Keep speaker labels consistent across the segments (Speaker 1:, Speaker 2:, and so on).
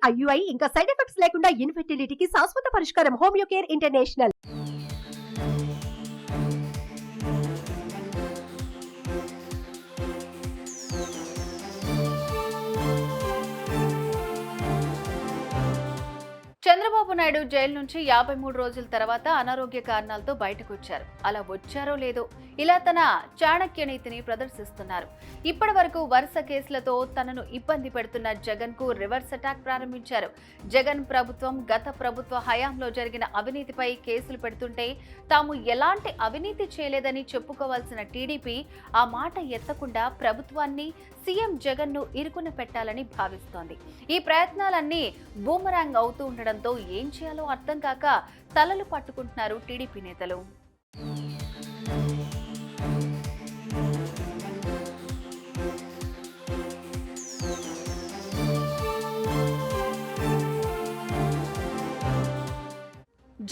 Speaker 1: IUI ఇంకా side effects లేకుండా ఇన్ఫెర్టిలిటీకి శాశ్వత పరిష్కారం homeo care international.
Speaker 2: Chandrababu Naidu jail నుంచి 53 రోజుల తర్వాత అనారోగ్య కారణాలతో బయటకు వచ్చారు. అలా వచ్చారో లేదో ఇలా తన చాణక్య నీతిని ప్రదర్శిస్తున్నారు. ఇప్పటి వరకు వరుస కేసులతో తనను ఇబ్బంది పెడుతున్న జగన్ కు రివర్స్ అటాక్ ప్రారంభించారు. జగన్ ప్రభుత్వం గత ప్రభుత్వ హయాంలో జరిగిన అవినీతిపై కేసులు పెడుతుంటే తాము ఎలాంటి అవినీతి చేయలేదని చెప్పుకోవాల్సిన టీడీపీ ఆ మాట ఎత్తకుండా ప్రభుత్వాన్ని సీఎం జగన్ ను ఇరుకున పెట్టాలని భావిస్తోంది. ఈ ప్రయత్నాలన్నీ బూమరాంగ్ అవుతూ ఉండడంతో ఏం చేయాలో అర్థం కాక తలలు పట్టుకుంటున్నారు టీడీపీ నేతలు.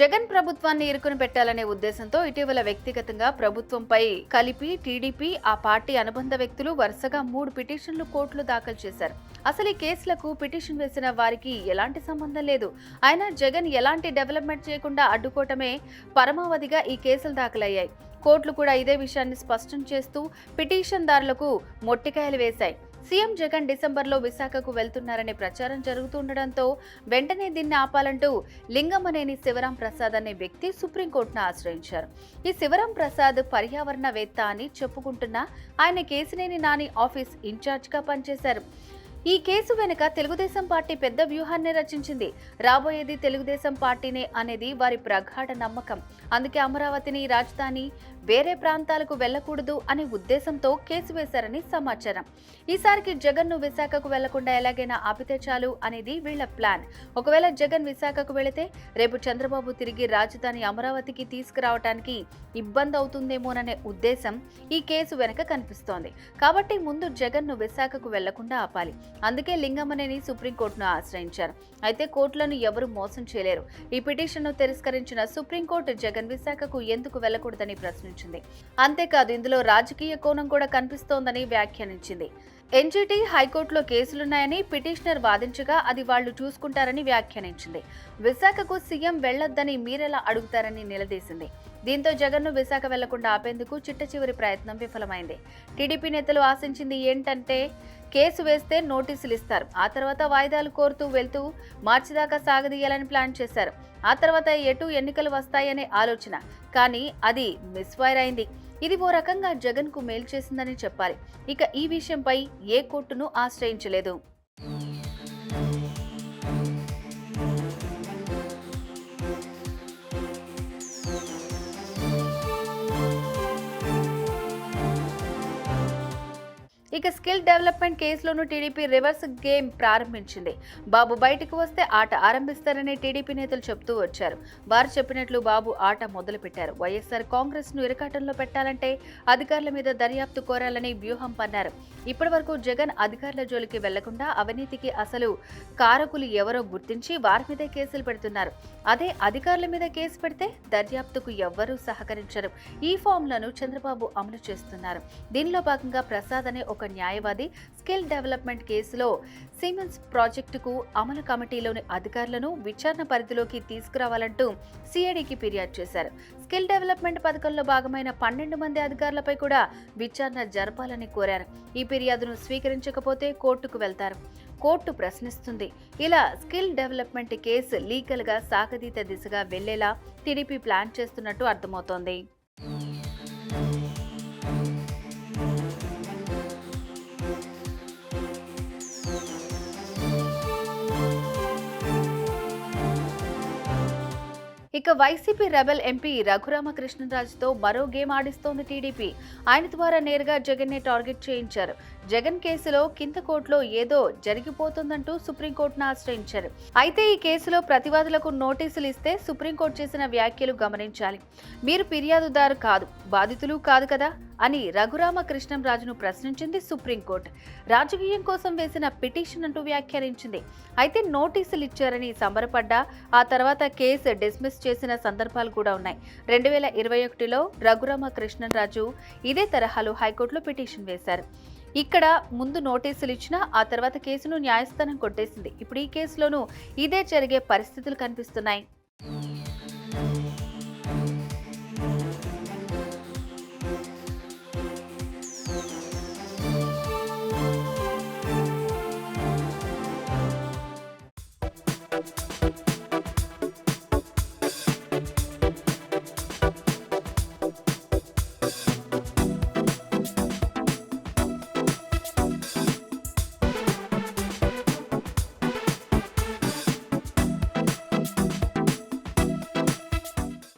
Speaker 2: జగన్ ప్రభుత్వాన్ని ఇరుకుని పెట్టాలనే ఉద్దేశంతో ఇటీవల వ్యక్తిగతంగా ప్రభుత్వంపై కలిపి టీడీపీ ఆ పార్టీ అనుబంధ వ్యక్తులు వరుసగా 3 పిటిషన్లు కోర్టులో దాఖలు చేశారు. అసలు ఈ కేసులకు పిటిషన్ వేసిన వారికి ఎలాంటి సంబంధం లేదు. అయినా జగన్ ఎలాంటి డెవలప్మెంట్ చేయకుండా అడ్డుకోవటమే పరమావధిగా ఈ కేసులు దాఖలయ్యాయి. కోర్టులు కూడా ఇదే విషయాన్ని స్పష్టం చేస్తూ పిటిషన్దారులకు మొట్టికాయలు వేశాయి. సీఎం జగన్ డిసెంబర్లో విశాఖకు వెళ్తున్నారనే ప్రచారం జరుగుతుండటంతో వెంటనే దీన్ని ఆపాలంటూ లింగమనేని శివరాం ప్రసాద్ అనే వ్యక్తి సుప్రీంకోర్టును ఆశ్రయించారు. ఈ శివరాం ప్రసాద్ పర్యావరణవేత్త అని చెప్పుకుంటున్న ఆయన కేశినేని నాని ఆఫీస్ ఇన్ఛార్జ్గా పనిచేశారు. ఈ కేసు వెనుక తెలుగుదేశం పార్టీ పెద్ద వ్యూహాన్ని రచించింది. రాబోయేది తెలుగుదేశం పార్టీనే అనేది వారి ప్రగాఢ నమ్మకం. అందుకే అమరావతిని రాజధాని వేరే ప్రాంతాలకు వెళ్లకూడదు అనే ఉద్దేశంతో కేసు వేశారని సమాచారం. ఈసారికి జగన్ ను విశాఖకు వెళ్లకుండా ఎలాగైనా ఆపితే చాలు అనేది వీళ్ల ప్లాన్. ఒకవేళ జగన్ విశాఖకు వెళితే రేపు చంద్రబాబు తిరిగి రాజధాని అమరావతికి తీసుకురావడానికి ఇబ్బంది అవుతుందేమోననే ఉద్దేశం ఈ కేసు వెనుక కనిపిస్తోంది. కాబట్టి ముందు జగన్ ను విశాఖకు వెళ్లకుండా ఆపాలి. అందుకే లింగమనేని సుప్రీంకోర్టును ఆశ్రయించారు. అయితే కోర్టులను ఎవరూ మోసం చేయలేరు. ఈ పిటిషన్ను తిరస్కరించిన సుప్రీంకోర్టు జగన్ విశాఖకు ఎందుకు వెళ్లకూడదని ప్రశ్నించింది. అంతేకాదు ఇందులో రాజకీయ కోణం కూడా కనిపిస్తోందని వ్యాఖ్యానించింది. ఎన్జీటీ హైకోర్టులో కేసులున్నాయని పిటిషనర్ వాదించగా అది వాళ్లు చూసుకుంటారని వ్యాఖ్యానించింది. విశాఖకు సీఎం వెళ్లొద్దని మీరెలా అడుగుతారని నిలదీసింది. దీంతో జగన్ను విశాఖ వెళ్లకుండా ఆపేందుకు చిట్ట చివరి ప్రయత్నం విఫలమైంది. టీడీపీ నేతలు ఆశించింది ఏంటంటే కేసు వేస్తే నోటీసులు ఇస్తారు, ఆ తర్వాత వాయిదాలు కోరుతూ వెళ్తూ మార్చి దాకా సాగదీయాలని ప్లాన్ చేశారు. ఆ తర్వాత ఎటు ఎన్నికలు వస్తాయనే ఆలోచన, కానీ అది మిస్ఫైర్ అయింది. ఇది ఓ రకంగా జగన్ కు మేలు చేసిందని చెప్పాలి. ఇక ఈ విషయంపై ఏ కోర్టును ఆశ్రయించలేదు. ఇక స్కిల్ డెవలప్మెంట్ కేసులోనూ టీడీపీ రివర్స్ గేమ్ ప్రారంభించింది. బాబు బయటకు వస్తే ఆట ఆరంభిస్తారని టీడీపీ నేతలు చెప్తూ వచ్చారు. వారు చెప్పినట్లు బాబు ఆట మొదలుపెట్టారు. వైఎస్ఆర్ కాంగ్రెస్ ను ఇరకాటంలో పెట్టాలంటే అధికారుల మీద దర్యాప్తు కోరాలని వ్యూహం పన్నారు. ఇప్పటి వరకు జగన్ అధికారుల జోలికి వెళ్లకుండా అవినీతికి అసలు కారకులు ఎవరో గుర్తించి వారి మీదే కేసులు పెడుతున్నారు. అదే అధికారుల మీద కేసు పెడితే దర్యాప్తుకు ఎవ్వరూ సహకరించరు. ఈ ఫామ్లను చంద్రబాబు అమలు చేస్తున్నారు. దీనిలో భాగంగా ప్రసాద్ అనే ఒక న్యాయవాది స్కిల్ డెవలప్మెంట్ కేసులో సిమెన్స్ ప్రాజెక్టుకు అమలు కమిటీలోని అధికారులను విచారణ పరిధిలోకి తీసుకురావాలంటూ సిఐడికి ఫిర్యాదు చేశారు. స్కిల్ డెవలప్మెంట్ పథకంలో భాగమైన 12 మంది అధికారులపై కూడా విచారణ జరపాలని కోరారు. ఈ ఫిర్యాదును స్వీకరించకపోతే కోర్టుకు వెళ్తారు. కోర్టు ప్రశ్నిస్తుంది. ఇలా స్కిల్ డెవలప్మెంట్ కేసు లీగల్ గా సాగదీత దిశగా వెళ్లేలా టీడీపీ ప్లాన్ చేస్తున్నట్టు అర్థమవుతోంది. ఇక వైసీపీ రెబెల్ ఎంపీ రఘురామకృష్ణరాజుతో మరో గేమ్ ఆడిస్తోంది టీడీపీ. ఆయన ద్వారా నేరుగా జగన్ ని టార్గెట్ చేయించారు. జగన్ కేసులో కింద కోర్టులో ఏదో జరిగిపోతుందంటూ సుప్రీంకోర్టును ఆశ్రయించారు. అయితే ఈ కేసులో ప్రతివాదులకు నోటీసులు ఇస్తే సుప్రీంకోర్టు చేసిన వ్యాఖ్యలు గమనించాలి. మీరు ఫిర్యాదుదారు కాదు, బాధితులు కాదు కదా అని రఘురామకృష్ణరాజును ప్రశ్నించింది సుప్రీంకోర్టు. రాజకీయం కోసం వేసిన పిటిషన్ అంటూ వ్యాఖ్యానించింది. అయితే నోటీసులు ఇచ్చారని సంబరపడ్డా ఆ తర్వాత కేసు డిస్మిస్ చేసిన సందర్భాలు కూడా ఉన్నాయి. 2021లో రఘురామకృష్ణరాజు ఇదే తరహాలో హైకోర్టులో పిటిషన్ వేశారు. ఇక్కడ ముందు నోటీసులు ఇచ్చినా ఆ తర్వాత కేసును న్యాయస్థానం కొట్టేసింది. ఇప్పుడు ఈ కేసులోనూ ఇదే జరిగే పరిస్థితులు కనిపిస్తున్నాయి.